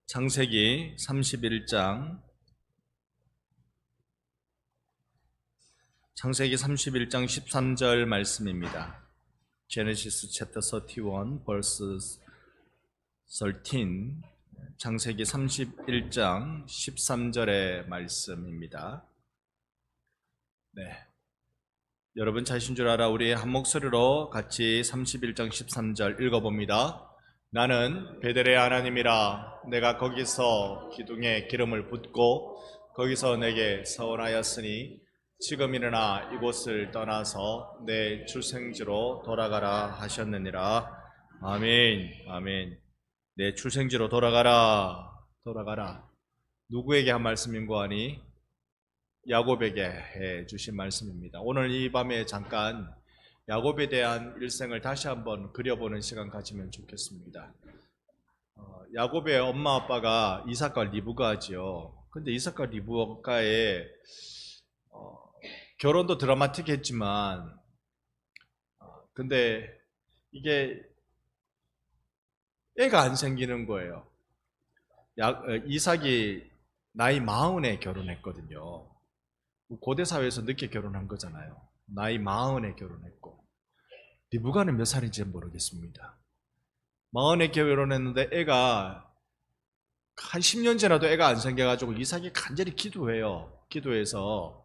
창세기 31장 13절 말씀입니다. Genesis chapter 31 verse 13. 창세기 31장 13절의 말씀입니다. 네. 여러분 찾으신 줄 알아 우리 한 목소리로 같이 31장 13절 읽어봅니다. 나는 베델의 하나님이라. 내가 거기서 기둥에 기름을 붓고 거기서 내게 서원하였으니 지금 일어나 이곳을 떠나서 내 출생지로 돌아가라 하셨느니라. 아멘. 아멘. 내 출생지로 돌아가라. 누구에게 한 말씀인고 하니 야곱에게 해 주신 말씀입니다. 오늘 이 밤에 잠깐 야곱에 대한 일생을 다시 한번 그려보는 시간 가지면 좋겠습니다. 야곱의 엄마 아빠가 이삭과 리브가지요. 근데 이삭과 리브가의 결혼도 드라마틱했지만 근데 이게 애가 안 생기는 거예요. 이삭이 나이 40에 결혼했거든요. 고대 사회에서 늦게 결혼한 거잖아요. 나이 40에 결혼했고 리브가는 몇 살인지 모르겠습니다. 40에 결혼했는데 애가 한 10년 지나도 애가 안 생겨가지고 이삭이 간절히 기도해요. 기도해서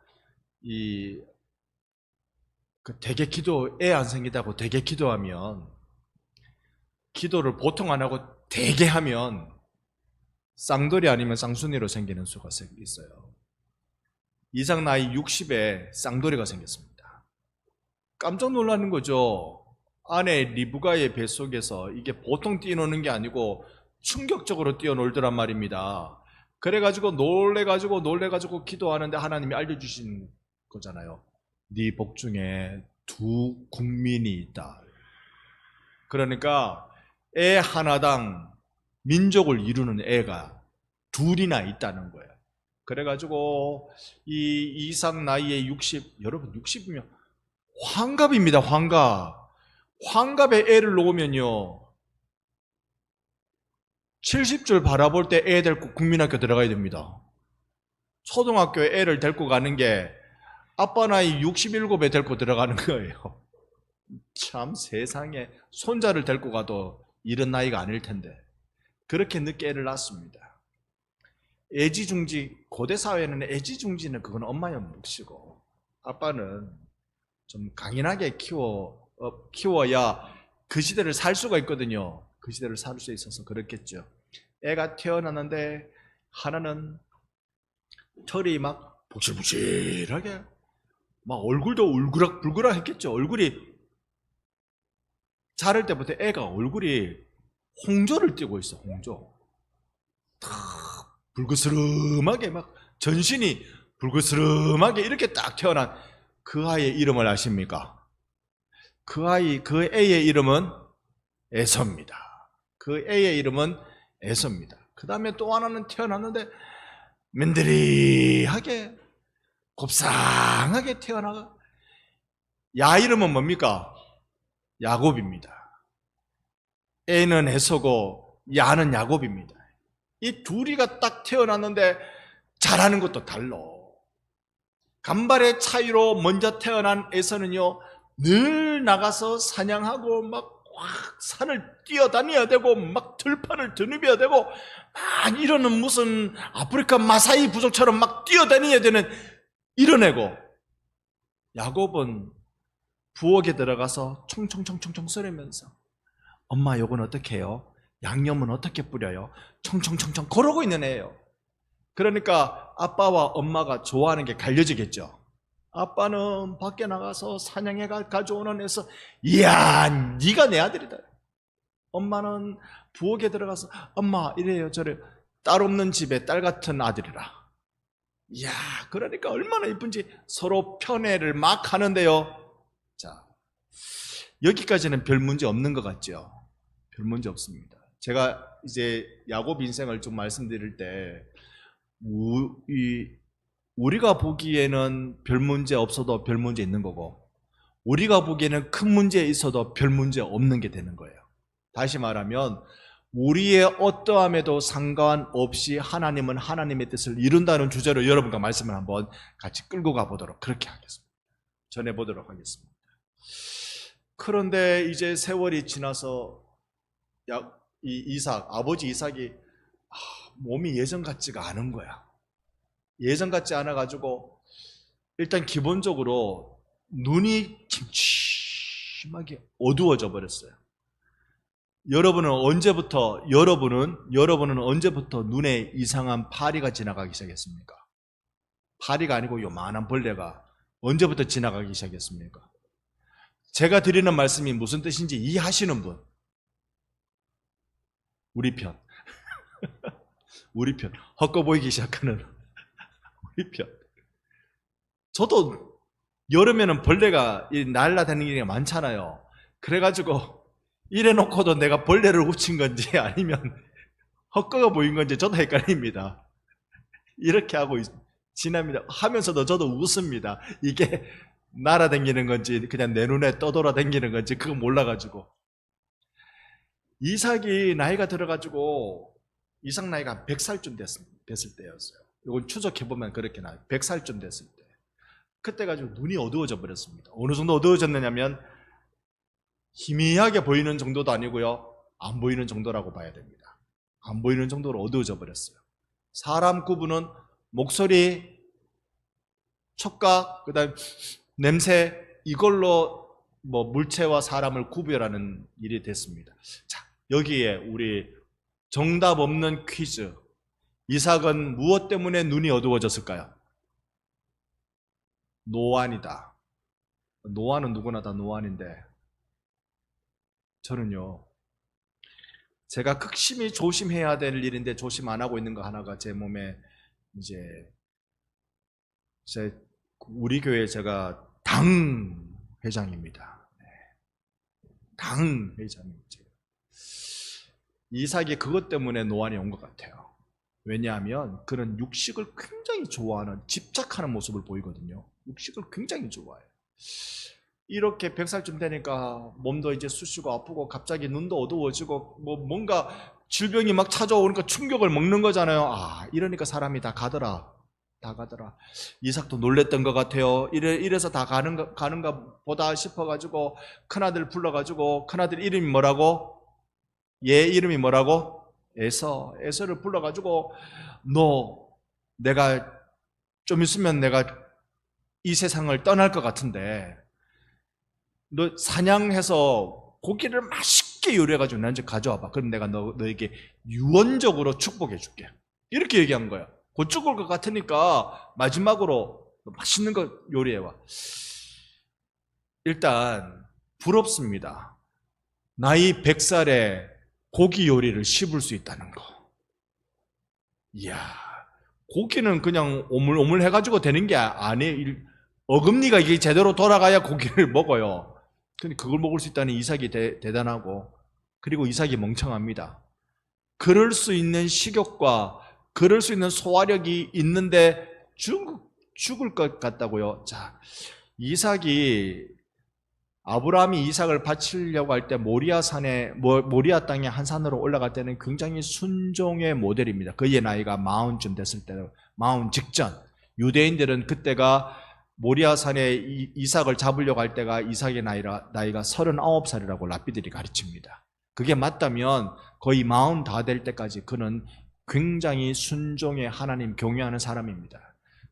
대개 기도, 애 안 생기다고 대개 기도하면, 기도를 보통 안 하고 대개 하면 쌍돌이 아니면 쌍순이로 생기는 수가 있어요. 이삭 나이 60에 쌍돌이가 생겼습니다. 깜짝 놀라는 거죠. 아내 리브가의 뱃속에서 이게 보통 뛰노는 게 아니고 충격적으로 뛰어놀더란 말입니다. 그래가지고 놀래가지고 기도하는데 하나님이 알려주신 거잖아요. 네 복 중에 두 국민이 있다. 그러니까 애 하나당 민족을 이루는 애가 둘이나 있다는 거예요. 그래가지고 이 이삭 나이에 60, 여러분 60이면 환갑입니다. 환갑에 애를 놓으면요 70줄 바라볼 때 애 데리고 국민학교 들어가야 됩니다. 초등학교에 애를 데리고 가는 게 아빠 나이 67에 데리고 들어가는 거예요. 참 세상에 손자를 데리고 가도 이런 나이가 아닐 텐데 그렇게 늦게 애를 낳습니다. 애지중지, 고대 사회는 애지중지는 그건 엄마의 몫이고 아빠는 좀 강인하게 키워야 그 시대를 살 수가 있거든요. 그 시대를 살 수 있어서 그렇겠죠. 애가 태어났는데 하나는 털이 막 북실북실하게 막 얼굴도 울그락불그락 했겠죠. 얼굴이 자랄 때부터 애가 얼굴이 홍조를 띠고 있어. 홍조 다 불그스름하게 막 전신이 불그스름하게 이렇게 딱 태어난 그 아이의 이름을 아십니까? 그 애의 이름은 에서입니다. 그 애의 이름은 에서입니다. 그 다음에 또 하나는 태어났는데 맨들이하게 곱상하게 태어나가 야 이름은 뭡니까? 야곱입니다. 애는 에서고 야는 야곱입니다. 이 둘이가 딱 태어났는데 잘하는 것도 달라. 간발의 차이로 먼저 태어난 에서는요 늘 나가서 사냥하고 막 산을 뛰어다녀야 되고 막 들판을 드누벼야 되고 막 이러는 무슨 아프리카 마사이 부족처럼 막 뛰어다녀야 되는 이런 애고 야곱은 부엌에 들어가서 총총총총총 썰으면서 엄마 요건 어떻게 해요? 양념은 어떻게 뿌려요? 총총총총 그러고 있는 애예요. 그러니까 아빠와 엄마가 좋아하는 게 갈려지겠죠. 아빠는 밖에 나가서 사냥해 가져오는 애서 이야 네가 내 아들이다. 엄마는 부엌에 들어가서 엄마 이래요 저래 딸 없는 집에 딸 같은 아들이라. 이야 그러니까 얼마나 이쁜지 서로 편애를 막 하는데요. 자 여기까지는 별 문제 없는 것 같죠? 별 문제 없습니다. 제가 이제 야곱 인생을 좀 말씀드릴 때 우리가 보기에는 별 문제 없어도 별 문제 있는 거고 우리가 보기에는 큰 문제 있어도 별 문제 없는 게 되는 거예요. 다시 말하면 우리의 어떠함에도 상관없이 하나님은 하나님의 뜻을 이룬다는 주제로 여러분과 말씀을 한번 같이 끌고 가보도록 그렇게 하겠습니다. 전해보도록 하겠습니다. 그런데 이제 세월이 지나서 아버지 이삭이 몸이 예전 같지가 않은 거야. 예전 같지 않아가지고 일단 기본적으로 눈이 침침하게 어두워져 버렸어요. 여러분은 언제부터 눈에 이상한 파리가 지나가기 시작했습니까? 파리가 아니고 요만한 벌레가 언제부터 지나가기 시작했습니까? 제가 드리는 말씀이 무슨 뜻인지 이해하시는 분? 우리 편. 우리 편. 헛거 보이기 시작하는 우리 편. 저도 여름에는 벌레가 날아다니는 게 많잖아요. 그래가지고 이래놓고도 내가 벌레를 훔친 건지 아니면 헛거가 보인 건지 저도 헷갈립니다. 이렇게 하고 지납니다. 하면서도 저도 웃습니다. 이게 날아다니는 건지 그냥 내 눈에 떠돌아다니는 건지 그거 몰라가지고. 이삭이 나이가 들어가지고 이삭 나이가 100살쯤 됐을 때였어요. 이건 추적해보면 그렇게 나와요. 100살쯤 됐을 때. 그때 가지고 눈이 어두워져 버렸습니다. 어느 정도 어두워졌느냐면 희미하게 보이는 정도도 아니고요, 안 보이는 정도라고 봐야 됩니다. 안 보이는 정도로 어두워져 버렸어요. 사람 구분은 목소리, 촉각, 그다음 냄새, 이걸로 물체와 사람을 구별하는 일이 됐습니다. 자, 여기에 우리 정답 없는 퀴즈. 이삭은 무엇 때문에 눈이 어두워졌을까요? 노안이다. 노안은 누구나 다 노안인데, 저는요, 제가 극심히 조심해야 될 일인데 조심 안 하고 있는 거 하나가 제 몸에 우리 교회 제가 당 회장입니다. 당 회장입니다. 이삭이 그것 때문에 노안이 온 것 같아요. 왜냐하면 그는 육식을 굉장히 좋아하는, 집착하는 모습을 보이거든요. 육식을 굉장히 좋아해요. 이렇게 100살쯤 되니까 몸도 이제 쑤시고 아프고 갑자기 눈도 어두워지고 뭔가 질병이 막 찾아오니까 충격을 먹는 거잖아요. 이러니까 사람이 다 가더라. 이삭도 놀랬던 것 같아요. 이래서 다 가는가 보다 싶어가지고 큰아들 불러가지고, 큰아들 이름이 뭐라고? 얘 이름이 뭐라고? 에서를 불러가지고, 내가 좀 있으면 내가 이 세상을 떠날 것 같은데 너 사냥해서 고기를 맛있게 요리해가지고 나한테 가져와봐. 그럼 내가 너에게 유언적으로 축복해 줄게. 이렇게 얘기한 거야. 곧 죽을 것 같으니까 마지막으로 맛있는 거 요리해와. 일단 부럽습니다. 나이 100살에 고기 요리를 씹을 수 있다는 거. 이야, 고기는 그냥 오물오물 해가지고 되는 게 아니에요. 어금니가 이게 제대로 돌아가야 고기를 먹어요. 근데 그걸 먹을 수 있다는 이삭이 대단하고, 그리고 이삭이 멍청합니다. 그럴 수 있는 식욕과 그럴 수 있는 소화력이 있는데 죽을 것 같다고요. 자, 아브라함이 이삭을 바치려고 할 때 모리아 땅의 한 산으로 올라갈 때는 굉장히 순종의 모델입니다. 그의 나이가 40쯤 됐을 때, 40 직전. 유대인들은 그때가 모리아 산에 이삭을 잡으려고 할 때가 이삭의 나이가 39살이라고 랍비들이 가르칩니다. 그게 맞다면 거의 40 다 될 때까지 그는 굉장히 순종의 하나님 경외하는 사람입니다.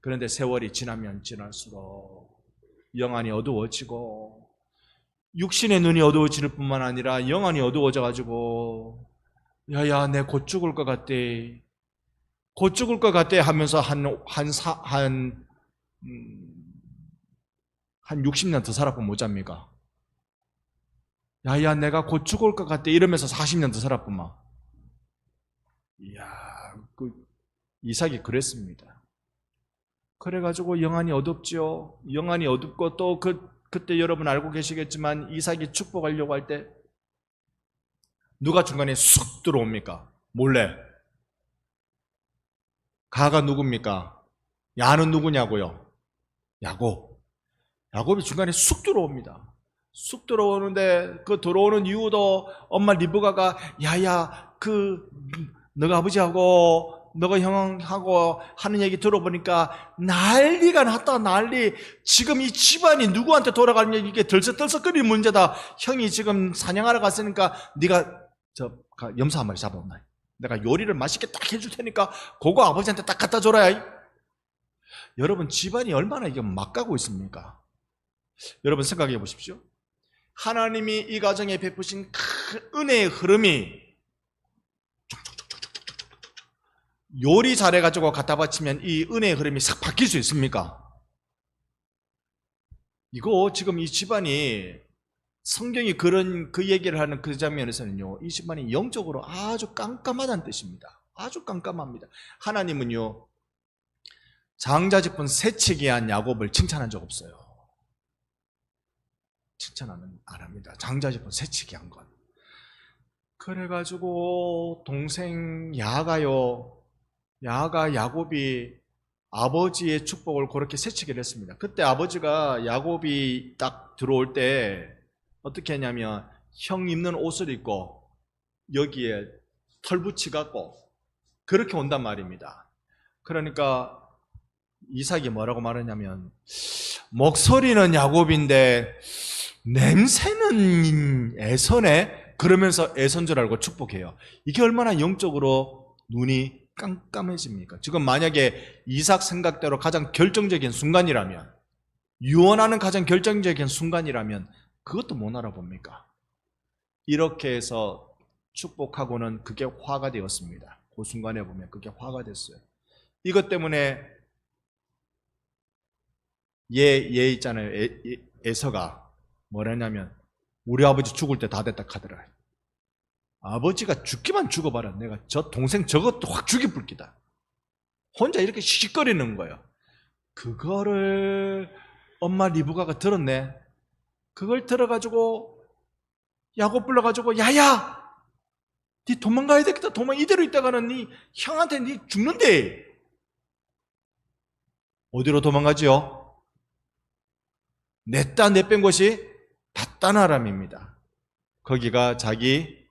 그런데 세월이 지나면 지날수록 영안이 어두워지고, 육신의 눈이 어두워질 뿐만 아니라 영안이 어두워져가지고, 야야 내 곧 죽을 것 같대, 곧 죽을 것 같대 하면서 한 60년 더 살아보면 못 잡니까? 야야 내가 곧 죽을 것 같대 이러면서 40년 더 살아보면. 이야, 이삭이 그랬습니다. 그래가지고 영안이 어둡죠. 영안이 어둡고 또 그때 여러분 알고 계시겠지만 이삭이 축복하려고 할 때 누가 중간에 쑥 들어옵니까? 몰래. 가가 누굽니까? 야는 누구냐고요? 야곱이 중간에 쑥 들어옵니다. 쑥 들어오는데 그 들어오는 이유도 엄마 리브가가 야야 너가 아버지하고 너가 형하고 하는 얘기 들어보니까 난리가 났다. 난리. 지금 이 집안이 누구한테 돌아가느냐 이게 들썩들썩거리는 문제다. 형이 지금 사냥하러 갔으니까 네가 염소 한 마리 잡아온다. 내가 요리를 맛있게 딱 해줄 테니까 그거 아버지한테 딱 갖다 줘라. 여러분 집안이 얼마나 이게 막 가고 있습니까? 여러분 생각해 보십시오. 하나님이 이 가정에 베푸신 큰 은혜의 흐름이 요리 잘해가지고 갖다 바치면 이 은혜의 흐름이 싹 바뀔 수 있습니까? 이거 지금 이 집안이 성경이 그 얘기를 하는 그 장면에서는요, 이 집안이 영적으로 아주 깜깜하다는 뜻입니다. 아주 깜깜합니다. 하나님은요, 장자직분 새치기한 야곱을 칭찬한 적 없어요. 칭찬하는 안 합니다. 장자직분 새치기한 건. 그래가지고 동생 야곱이 아버지의 축복을 그렇게 새치기를 했습니다. 그때 아버지가 야곱이 딱 들어올 때 어떻게 했냐면 형 입는 옷을 입고 여기에 털 붙이갖고 그렇게 온단 말입니다. 그러니까 이삭이 뭐라고 말하냐면 목소리는 야곱인데 냄새는 에서네? 그러면서 에서인 줄 알고 축복해요. 이게 얼마나 영적으로 눈이 깜깜해집니까? 지금 만약에 이삭 생각대로 가장 결정적인 순간이라면, 유언하는 가장 결정적인 순간이라면 그것도 못 알아봅니까? 이렇게 해서 축복하고는 그게 화가 되었습니다. 그 순간에 보면 그게 화가 됐어요. 이것 때문에 얘 있잖아요. 에서가 뭐라냐면 우리 아버지 죽을 때 다 됐다 카더라. 아버지가 죽기만 죽어봐라. 내가 저 동생 저것도 확 죽여불기다. 혼자 이렇게 씩씩거리는 거예요. 그거를 엄마 리브가가 들었네. 그걸 들어가지고 야곱 불러가지고 야야 니 도망가야 되겠다. 이대로 있다가는 니 형한테 니 죽는데. 어디로 도망가지요? 냈다 내뺀 곳이 밧다나람입니다. 거기가 자기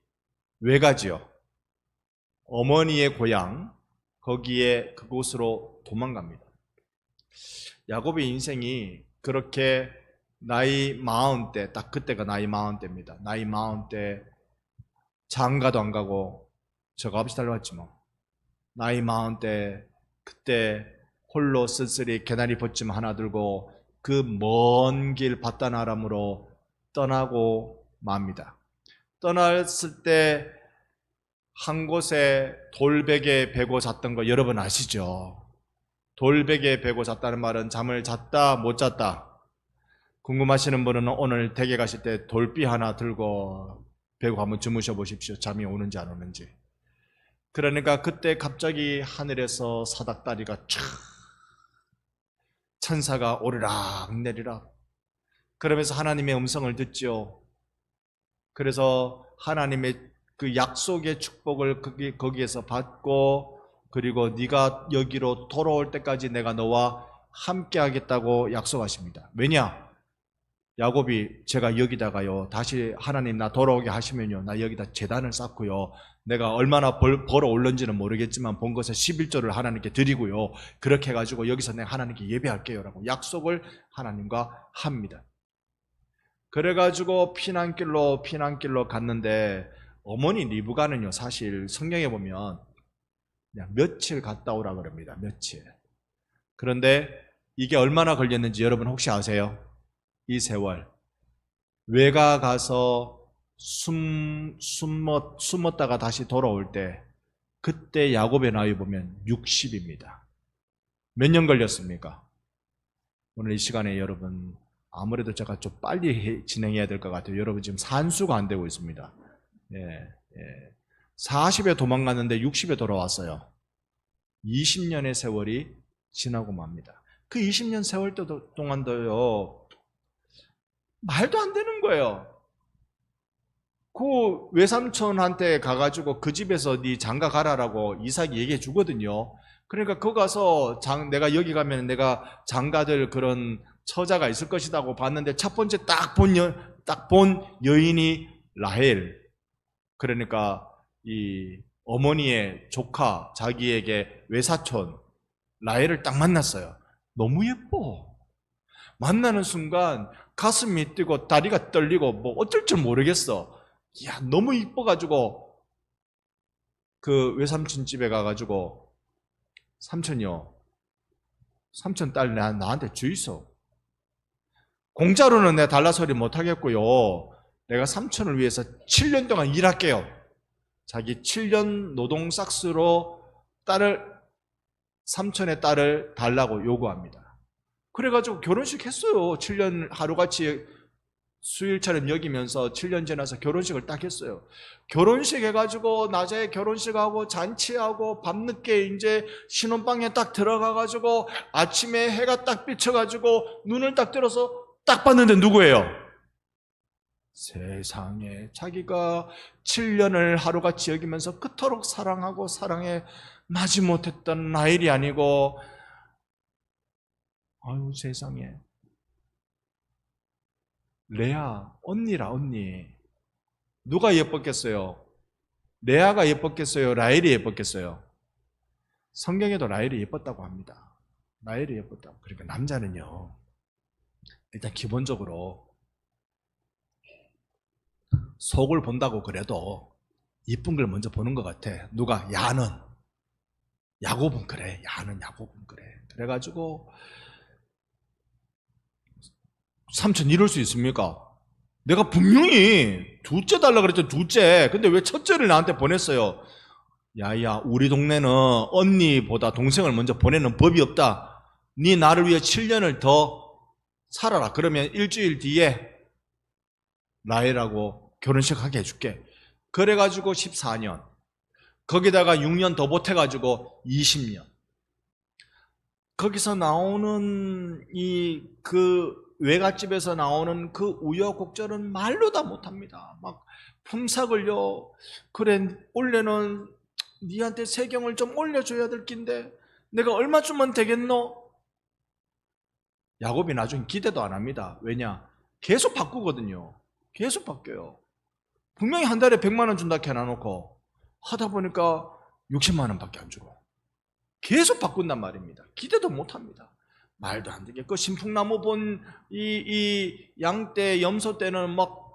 외가지요. 어머니의 고향, 거기에 그곳으로 도망갑니다. 야곱의 인생이 그렇게 나이 40대, 딱 그때가 나이 40대입니다. 나이 40대 장가도 안 가고 저거 없이 달려왔지 뭐. 나이 40대 그때 홀로 쓸쓸히 개나리 벗짐 하나 들고 그 먼 길 밧다나람으로 떠나고 맙니다. 떠났을 때 한 곳에 돌베개 베고 잤던 거 여러분 아시죠? 돌베개 베고 잤다는 말은 잠을 잤다 못 잤다. 궁금하시는 분은 오늘 댁에 가실 때 돌비 하나 들고 베고 한번 주무셔 보십시오. 잠이 오는지 안 오는지. 그러니까 그때 갑자기 하늘에서 사닥다리가 촥 천사가 오르락 내리락 그러면서 하나님의 음성을 듣죠. 그래서 하나님의 그 약속의 축복을 거기에서 받고 그리고 네가 여기로 돌아올 때까지 내가 너와 함께 하겠다고 약속하십니다. 왜냐? 야곱이 제가 여기다가요 다시 하나님 나 돌아오게 하시면요 나 여기다 제단을 쌓고요 내가 얼마나 벌어 올는지는 모르겠지만 본 것에 11조를 하나님께 드리고요 그렇게 해가지고 여기서 내가 하나님께 예배할게요 라고 약속을 하나님과 합니다. 그래가지고 피난길로 갔는데 어머니 리브가는요 사실 성경에 보면 그냥 며칠 갔다 오라 그럽니다. 며칠. 그런데 이게 얼마나 걸렸는지 여러분 혹시 아세요? 이 세월 외가 가서 숨었다가 다시 돌아올 때 그때 야곱의 나이 보면 60입니다. 몇 년 걸렸습니까? 오늘 이 시간에 여러분 아무래도 제가 좀 빨리 진행해야 될 것 같아요. 여러분 지금 산수가 안 되고 있습니다. 40에 도망갔는데 60에 돌아왔어요. 20년의 세월이 지나고 맙니다. 그 20년 세월 동안도요 말도 안 되는 거예요. 그 외삼촌한테 가가지고 그 집에서 네 장가 가라라고 이삭이 얘기해 주거든요. 그러니까 거기 가서 내가 여기 가면 내가 장가들 그런 처자가 있을 것이라고 봤는데 첫 번째 딱 딱 본 여인이 라헬, 그러니까 이 어머니의 조카, 자기에게 외사촌 라헬을 딱 만났어요. 너무 예뻐. 만나는 순간 가슴이 뛰고 다리가 떨리고 뭐 어쩔 줄 모르겠어. 야, 너무 이뻐가지고 그 외삼촌 집에 가가지고 삼촌이요, 삼촌 딸 나한테 주이소. 공짜로는 내가 달라 소리 못하겠고요, 내가 삼촌을 위해서 7년 동안 일할게요. 자기 7년 노동 싹스로 삼촌의 딸을 달라고 요구합니다. 그래가지고 결혼식 했어요. 7년 하루같이 수일처럼 여기면서 7년 지나서 결혼식을 딱 했어요. 결혼식 해가지고 낮에 결혼식하고 잔치하고 밤늦게 이제 신혼방에 딱 들어가가지고 아침에 해가 딱 비쳐가지고 눈을 딱 들어서 딱 봤는데 누구예요? 세상에, 자기가 7년을 하루같이 여기면서 그토록 사랑하고 사랑에 마지못했던 라헬이 아니고, 아유 세상에, 레아, 언니라, 언니. 누가 예뻤겠어요? 레아가 예뻤겠어요? 라헬이 예뻤겠어요? 성경에도 라헬이 예뻤다고 합니다. 라헬이 예뻤다고. 그러니까 남자는요, 일단 기본적으로 속을 본다고 그래도 이쁜 걸 먼저 보는 것 같아. 누가? 야곱은 그래. 야곱은 그래. 그래가지고 삼촌 이럴 수 있습니까? 내가 분명히 둘째 달라 그랬죠, 둘째. 근데 왜 첫째를 나한테 보냈어요? 야야, 우리 동네는 언니보다 동생을 먼저 보내는 법이 없다. 네 나를 위해 7년을 더 살아라. 그러면 일주일 뒤에 라헬하고 결혼식 하게 해줄게. 그래가지고 14년. 거기다가 6년 더 보태가지고 20년. 거기서 나오는 외갓집에서 나오는 그 우여곡절은 말로 다 못합니다. 막 품삯을요, 그래 올해는 니한테 세경을 좀 올려줘야 될 낀데 내가 얼마 주면 되겠노? 야곱이 나중에 기대도 안 합니다. 왜냐? 계속 바꾸거든요. 계속 바뀌어요. 분명히 한 달에 100만 원 준다 해놔놓고 하다 보니까 60만 원밖에 안 주고 계속 바꾼단 말입니다. 기대도 못합니다. 말도 안 되게. 그 신풍나무 본 이 양떼, 염소 떼는 막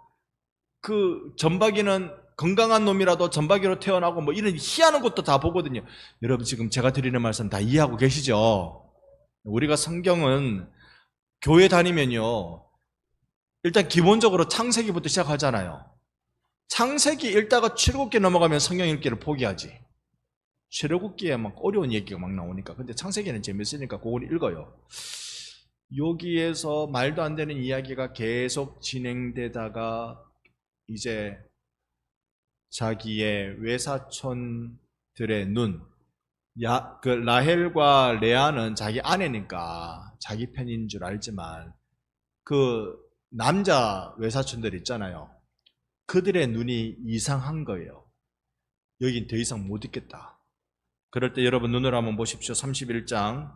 그 전박이는 건강한 놈이라도 전박이로 태어나고 뭐 이런 희한한 것도 다 보거든요. 여러분 지금 제가 드리는 말씀 다 이해하고 계시죠? 우리가 성경은 교회 다니면요, 일단 기본적으로 창세기부터 시작하잖아요. 창세기 읽다가 출애굽기 넘어가면 성경 읽기를 포기하지. 출애굽기에 막 어려운 얘기가 막 나오니까. 근데 창세기는 재밌으니까 그걸 읽어요. 여기에서 말도 안 되는 이야기가 계속 진행되다가 이제 자기의 외사촌들의 그 라헬과 레아는 자기 아내니까 자기 편인 줄 알지만 그 남자 외사촌들 있잖아요. 그들의 눈이 이상한 거예요. 여긴 더 이상 못 있겠다. 그럴 때 여러분 눈으로 한번 보십시오. 31장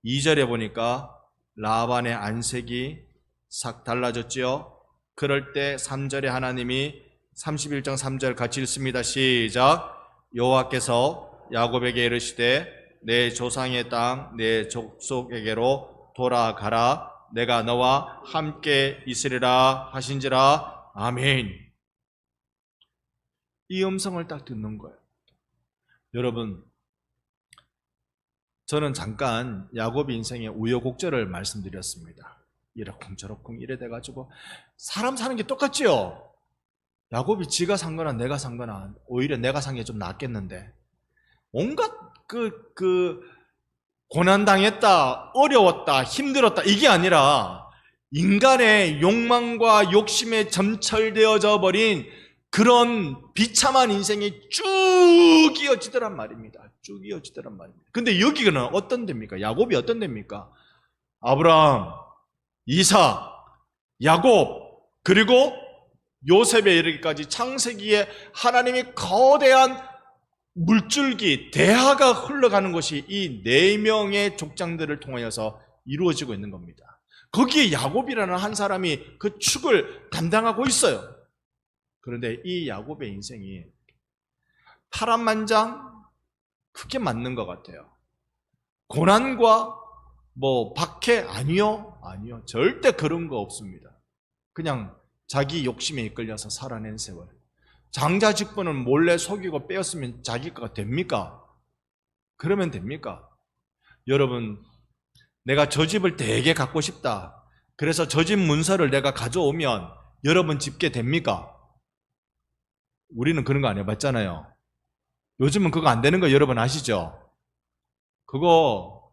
2절에 보니까 라반의 안색이 싹 달라졌지요. 그럴 때 3절에 하나님이 31장 3절 같이 읽습니다. 시작. 여호와께서 야곱에게 이르시되 내 조상의 땅 내 족속에게로 돌아가라. 내가 너와 함께 있으리라 하신지라. 아멘. 이 음성을 딱 듣는 거예요. 여러분, 저는 잠깐 야곱의 인생의 우여곡절을 말씀드렸습니다. 이러쿵저러쿵 이래 돼가지고 사람 사는 게 똑같지요? 야곱이 지가 산 거나 내가 산 거나 오히려 내가 산 게 좀 낫겠는데 온갖 고난당했다, 어려웠다, 힘들었다 이게 아니라 인간의 욕망과 욕심에 점철되어져 버린 그런 비참한 인생이 쭉 이어지더란 말입니다. 쭉 이어지더란 말입니다. 근데 여기는 어떤 데입니까? 야곱이 어떤 데입니까? 아브라함, 이삭, 야곱, 그리고 요셉에 이르기까지 창세기에 하나님이 거대한 물줄기, 대하가 흘러가는 것이 이 4명의 족장들을 통하여서 이루어지고 있는 겁니다. 거기에 야곱이라는 한 사람이 그 축을 담당하고 있어요. 그런데 이 야곱의 인생이 파란만장 크게 맞는 것 같아요. 고난과 박해 아니요. 절대 그런 거 없습니다. 그냥 자기 욕심에 이끌려서 살아낸 세월. 장자 직분은 몰래 속이고 빼었으면 자기 거가 됩니까? 그러면 됩니까? 여러분, 내가 저 집을 되게 갖고 싶다. 그래서 저 집 문서를 내가 가져오면 여러분 집게 됩니까? 우리는 그런 거 안 해봤잖아요. 요즘은 그거 안 되는 거 여러분 아시죠? 그거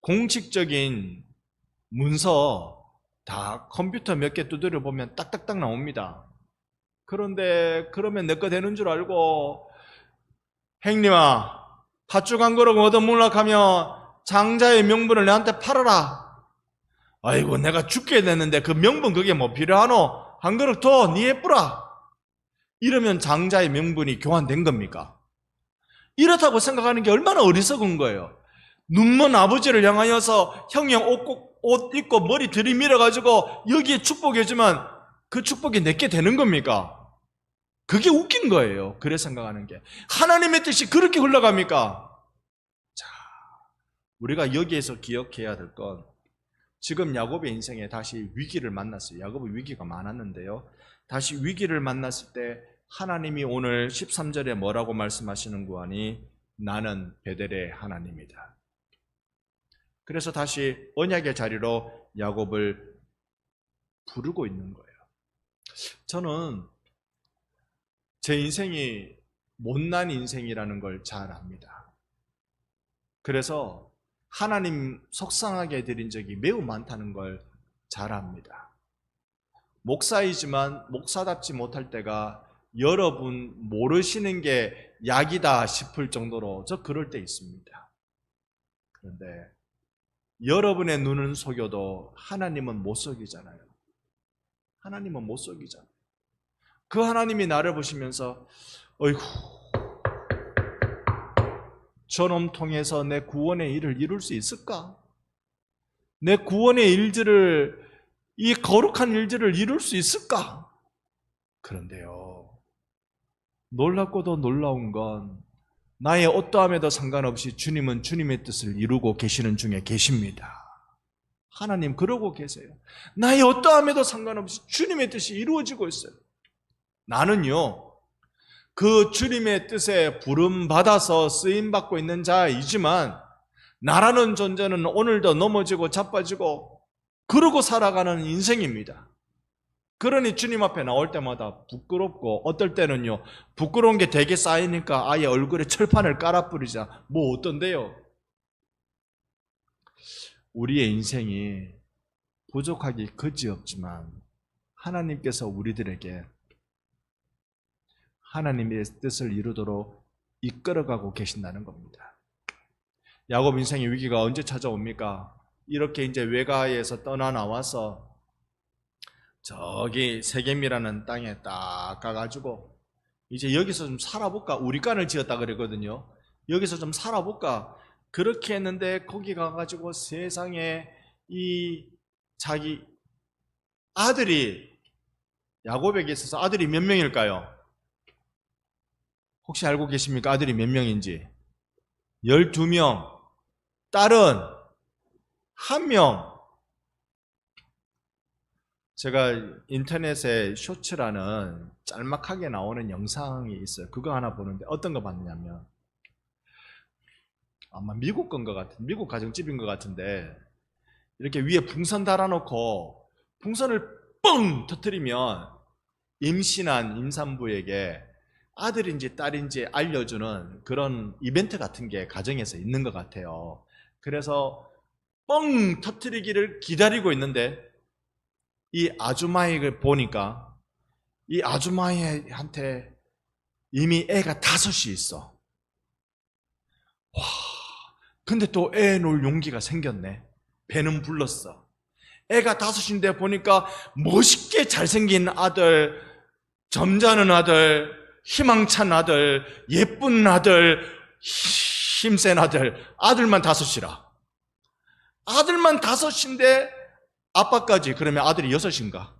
공식적인 문서 다 컴퓨터 몇 개 두드려 보면 딱딱딱 나옵니다. 그런데 그러면 내 거 되는 줄 알고 행님아 팥죽 한 그릇 얻어물락하면 장자의 명분을 내한테 팔아라. 아이고 내가 죽게 됐는데 그 명분 그게 뭐 필요하노? 한 그릇 더 니 예쁘라. 이러면 장자의 명분이 교환된 겁니까? 이렇다고 생각하는 게 얼마나 어리석은 거예요. 눈먼 아버지를 향하여서 형이 옷 입고 머리 들이밀어가지고 여기에 축복해주면 그 축복이 내게 되는 겁니까? 그게 웃긴 거예요. 그래 생각하는 게. 하나님의 뜻이 그렇게 흘러갑니까? 자, 우리가 여기에서 기억해야 될 건 지금 야곱의 인생에 다시 위기를 만났어요. 야곱의 위기가 많았는데요. 다시 위기를 만났을 때 하나님이 오늘 13절에 뭐라고 말씀하시는고 하니 나는 베델의 하나님이다. 그래서 다시 언약의 자리로 야곱을 부르고 있는 거예요. 저는 제 인생이 못난 인생이라는 걸 잘 압니다. 그래서 하나님 속상하게 해드린 적이 매우 많다는 걸 잘 압니다. 목사이지만 목사답지 못할 때가 여러분 모르시는 게 약이다 싶을 정도로 저 그럴 때 있습니다. 그런데 여러분의 눈은 속여도 하나님은 못 속이잖아요. 하나님은 못 속이잖아요. 그 하나님이 나를 보시면서 어이구 저놈 통해서 내 구원의 일을 이룰 수 있을까? 내 구원의 일들을 이 거룩한 일들을 이룰 수 있을까? 그런데요 놀랍고도 놀라운 건 나의 어떠함에도 상관없이 주님은 주님의 뜻을 이루고 계시는 중에 계십니다. 하나님 그러고 계세요. 나의 어떠함에도 상관없이 주님의 뜻이 이루어지고 있어요. 나는요 그 주님의 뜻에 부름받아서 쓰임받고 있는 자이지만 나라는 존재는 오늘도 넘어지고 자빠지고 그러고 살아가는 인생입니다. 그러니 주님 앞에 나올 때마다 부끄럽고 어떨 때는요 부끄러운 게 되게 쌓이니까 아예 얼굴에 철판을 깔아뿌리자 뭐 어떤데요? 우리의 인생이 부족하기 그지없지만 하나님께서 우리들에게 하나님의 뜻을 이루도록 이끌어가고 계신다는 겁니다. 야곱 인생의 위기가 언제 찾아옵니까? 이렇게 이제 외가에서 떠나 나와서 저기 세겜이라는 땅에 딱 가가지고 이제 여기서 좀 살아볼까? 우리간을 지었다 그랬거든요. 여기서 좀 살아볼까? 그렇게 했는데 거기 가가지고 세상에 이 자기 아들이 야곱에게 있어서 아들이 몇 명일까요? 혹시 알고 계십니까? 아들이 몇 명인지? 12명. 딸은 1명. 제가 인터넷에 쇼츠라는 짤막하게 나오는 영상이 있어요. 그거 하나 보는데 어떤 거 봤냐면 아마 미국 건 것 같은 미국 가정집인 것 같은데 이렇게 위에 풍선 달아놓고 풍선을 뻥 터뜨리면 임신한 임산부에게 아들인지 딸인지 알려주는 그런 이벤트 같은 게 가정에서 있는 것 같아요. 그래서 뻥 터뜨리기를 기다리고 있는데 이 아주마이를 보니까 이 아주마이한테 이미 애가 5이 있어. 와, 근데 또 애 놓을 용기가 생겼네. 배는 불렀어. 애가 5인데 보니까 멋있게 잘생긴 아들, 점잖은 아들, 희망찬 아들, 예쁜 아들, 힘센 아들, 아들만 5이라. 아들만 5인데 아빠까지 그러면 아들이 6인가?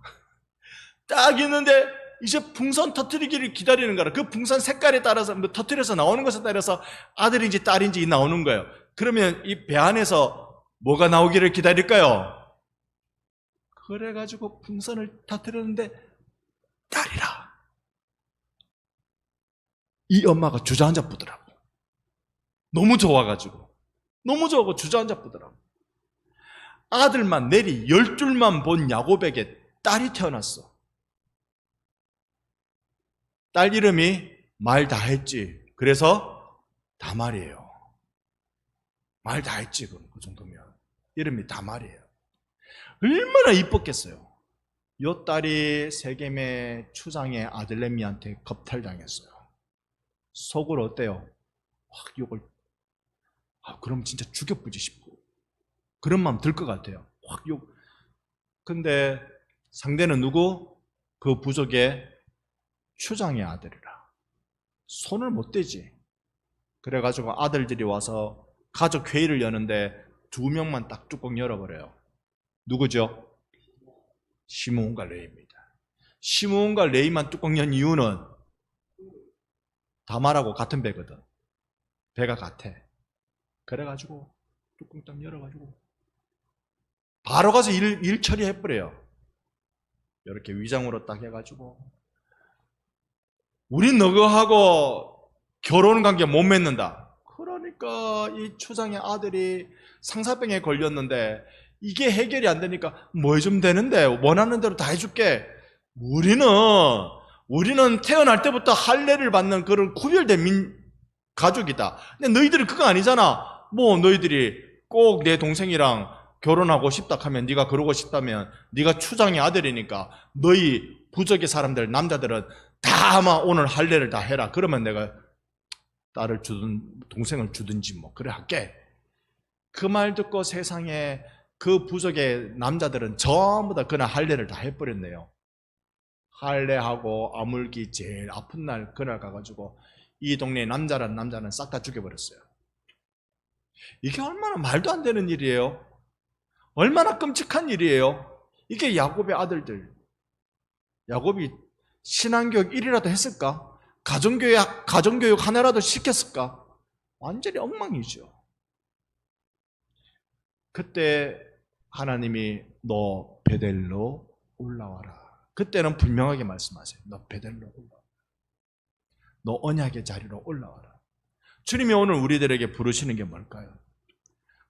딱 있는데 이제 풍선 터뜨리기를 기다리는 거라. 그 풍선 색깔에 따라서 터뜨려서 나오는 것에 따라서 아들인지 딸인지 나오는 거예요. 그러면 이 배 안에서 뭐가 나오기를 기다릴까요? 그래가지고 풍선을 터뜨렸는데 딸이라. 이 엄마가 주저앉아 뿌더라고. 너무 좋아가지고. 너무 좋아하고 주저앉아 뿌더라고. 아들만 내리 10줄만 본 야곱에게 딸이 태어났어. 딸 이름이 말 다 했지. 그래서 다말이에요. 말 다 했지. 그 정도면. 이름이 다말이에요. 얼마나 이뻤겠어요. 요 딸이 세겜의 추장의 아들내미한테 겁탈당했어요. 속으로 어때요? 확 욕을. 그럼 진짜 죽여보지 싶고. 그런 마음 들 것 같아요. 확 욕. 근데 상대는 누구? 그 부족의 추장의 아들이라. 손을 못 대지. 그래가지고 아들들이 와서 가족 회의를 여는데 2명만 딱 뚜껑 열어버려요. 누구죠? 시므온과 레위입니다. 시므온과 레위만 뚜껑 연 이유는 다말하고 같은 배거든. 배가 같아. 그래가지고 뚜껑 딱 열어가지고 바로 가서 일 처리해버려요. 이렇게 위장으로 딱 해가지고 우린 너거하고 결혼관계 못 맺는다. 그러니까 이 추장의 아들이 상사병에 걸렸는데 이게 해결이 안 되니까 뭐 좀 되는데 원하는 대로 다 해줄게. 우리는 태어날 때부터 할례를 받는 그런 구별된 가족이다. 근데 너희들은 그거 아니잖아. 뭐 너희들이 꼭 내 동생이랑 결혼하고 싶다 하면 네가 그러고 싶다면 네가 추장의 아들이니까 너희 부족의 사람들 남자들은 다 아마 오늘 할례를 다 해라. 그러면 내가 딸을 주든 동생을 주든지 뭐 그래 할게. 그 말 듣고 세상에 그 부족의 남자들은 전부 다 그날 할례를 다 해버렸네요. 할례하고 아물기 제일 아픈 날 그날 가가지고 이 동네 남자는 싹 다 죽여버렸어요. 이게 얼마나 말도 안 되는 일이에요. 얼마나 끔찍한 일이에요. 이게 야곱의 아들들. 야곱이 신앙교육 1이라도 했을까? 가정교육 하나라도 시켰을까? 완전히 엉망이죠. 그때 하나님이 너 베델로 올라와라. 그때는 분명하게 말씀하세요. 너 베델로 올라와라. 너 언약의 자리로 올라와라. 주님이 오늘 우리들에게 부르시는 게 뭘까요?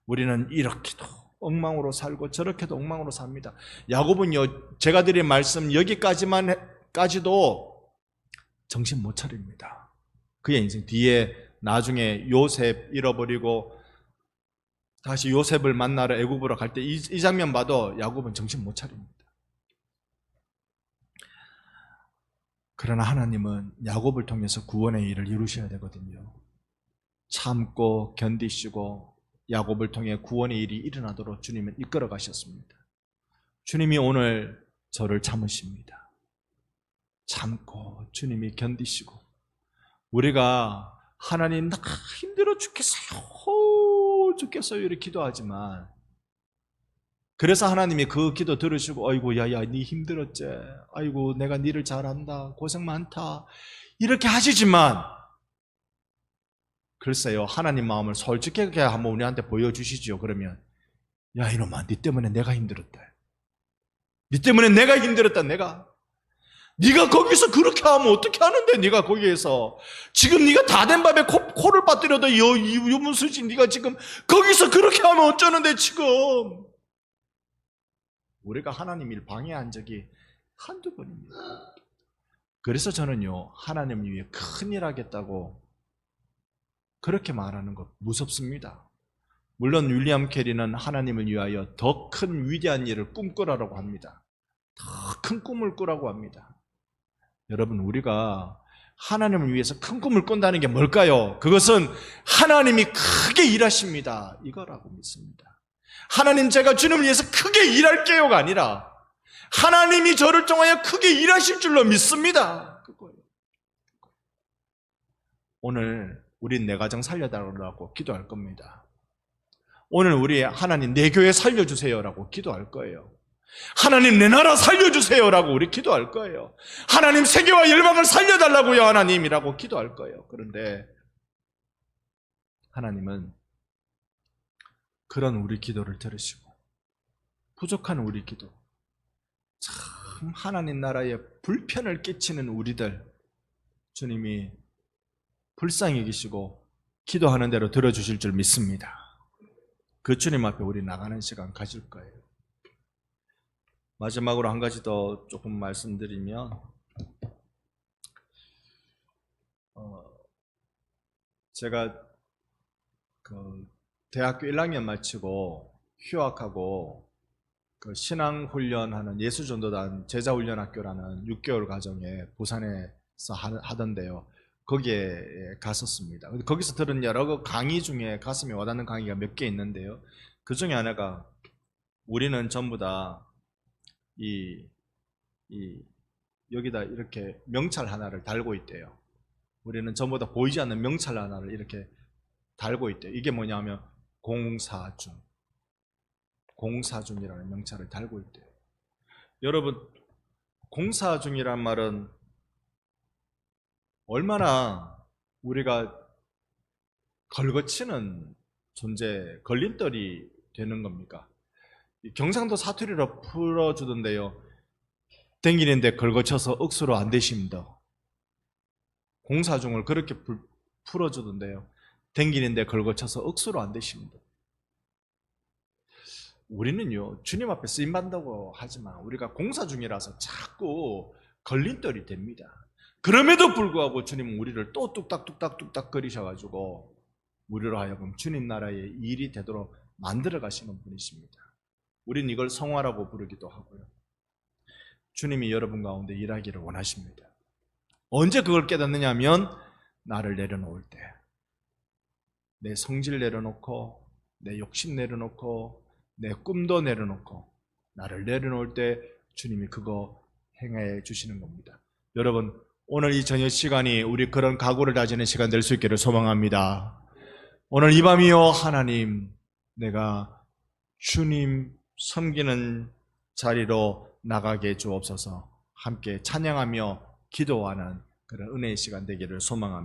우리는 이렇게도 엉망으로 살고 저렇게도 엉망으로 삽니다. 야곱은요, 제가 드린 말씀 여기까지도 정신 못 차립니다. 그의 인생 뒤에 나중에 요셉 잃어버리고 다시 요셉을 만나러 애굽으로 갈 때 이 장면 봐도 야곱은 정신 못 차립니다. 그러나 하나님은 야곱을 통해서 구원의 일을 이루셔야 되거든요. 참고 견디시고 야곱을 통해 구원의 일이 일어나도록 주님은 이끌어 가셨습니다. 주님이 오늘 저를 참으십니다. 참고 주님이 견디시고 우리가 하나님 나 힘들어 죽겠어요. 죽겠어요 이렇게 기도하지만 그래서 하나님이 그 기도 들으시고 아이고 야야 니 힘들었지. 아이고 내가 니를 잘한다. 고생 많다. 이렇게 하시지만 글쎄요 하나님 마음을 솔직하게 한번 우리한테 보여주시죠. 그러면 야 이놈아 니 때문에 내가 힘들었다. 니 때문에 내가 힘들었다. 네가 거기서 그렇게 하면 어떻게 하는데 네가 거기에서 지금 네가 다 된 밥에 코를 빠뜨려도 유문수지 네가 지금 거기서 그렇게 하면 어쩌는데 지금 우리가 하나님 일 방해한 적이 한두 번입니다. 그래서 저는요 하나님 위해 큰일 하겠다고 그렇게 말하는 것 무섭습니다. 물론 윌리엄 캐리는 하나님을 위하여 더 큰 위대한 일을 꿈꾸라고 합니다. 더 큰 꿈을 꾸라고 합니다. 여러분 우리가 하나님을 위해서 큰 꿈을 꾼다는 게 뭘까요? 그것은 하나님이 크게 일하십니다. 이거라고 믿습니다. 하나님 제가 주님을 위해서 크게 일할게요가 아니라 하나님이 저를 통하여 크게 일하실 줄로 믿습니다. 그거예요. 오늘 우린 내 가정 살려달라고 기도할 겁니다. 오늘 우리 하나님 내 교회 살려주세요라고 기도할 거예요. 하나님 내 나라 살려주세요라고 우리 기도할 거예요. 하나님 세계와 열방을 살려달라고요 하나님이라고 기도할 거예요. 그런데 하나님은 그런 우리 기도를 들으시고 부족한 우리 기도, 참 하나님 나라에 불편을 끼치는 우리들 주님이 불쌍히 여기시고 기도하는 대로 들어주실 줄 믿습니다. 그 주님 앞에 우리 나가는 시간 가질 거예요. 마지막으로 한 가지 더 조금 말씀드리면 제가 대학교 1학년 마치고 휴학하고 신앙훈련하는 예수전도단 제자훈련학교라는 6개월 과정에 부산에서 하던데요. 거기에 갔었습니다. 거기서 들은 여러 강의 중에 가슴에 와닿는 강의가 몇 개 있는데요. 그 중에 하나가 우리는 전부 다 여기다 이렇게 명찰 하나를 달고 있대요. 우리는 전부 다 보이지 않는 명찰 하나를 이렇게 달고 있대요. 이게 뭐냐면 공사중이라는 명찰을 달고 있대요. 여러분, 공사중이란 말은 얼마나 우리가 걸거치는 존재, 걸림돌이 되는 겁니까? 경상도 사투리로 풀어주던데요. 댕기는데 걸거쳐서 억수로 안 되십니다. 공사중을 그렇게 풀어주던데요. 댕기는데 걸거쳐서 억수로 안 되십니다. 우리는요, 주님 앞에 쓰임받는다고 하지만 우리가 공사 중이라서 자꾸 걸림돌이 됩니다. 그럼에도 불구하고 주님은 우리를 또 뚝딱뚝딱 거리셔가지고 우리로 하여금 주님 나라의 일이 되도록 만들어 가시는 분이십니다. 우린 이걸 성화라고 부르기도 하고요. 주님이 여러분 가운데 일하기를 원하십니다. 언제 그걸 깨닫느냐 하면 나를 내려놓을 때, 내 성질 내려놓고 내 욕심 내려놓고 내 꿈도 내려놓고 나를 내려놓을 때 주님이 그거 행해 주시는 겁니다. 여러분, 오늘 이 저녁 시간이 우리 그런 각오를 다지는 시간 될 수 있기를 소망합니다. 오늘 이 밤이요, 하나님, 내가 주님 섬기는 자리로 나가게 주옵소서. 함께 찬양하며 기도하는 그런 은혜의 시간 되기를 소망합니다.